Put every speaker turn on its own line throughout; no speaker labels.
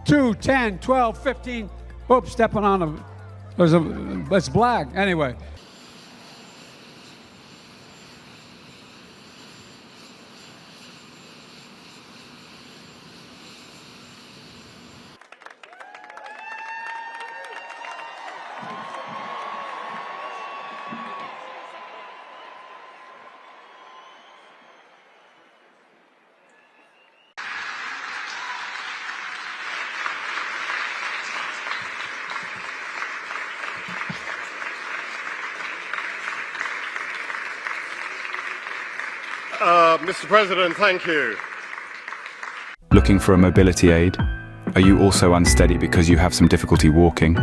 2, 10, 12, 15. Oops, stepping on a, it's black. Anyway.
Mr. President, thank you.
Looking for a mobility aid? Are you also unsteady because you have some difficulty walking?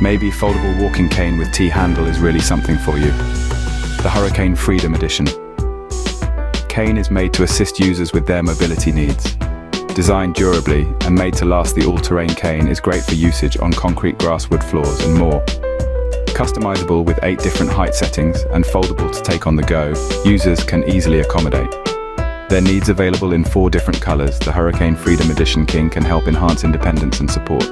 Maybe foldable walking cane with T-handle is really something for you. The Hurricane Freedom Edition. Cane is made to assist users with their mobility needs. Designed durably and made to last, the all-terrain cane is great for usage on concrete, grass, wood floors and more. Customizable with 8 different height settings and foldable to take on the go, users can easily accommodate. Their needs available in 4 different colors, the Hurricane Freedom Edition King can help enhance independence and support.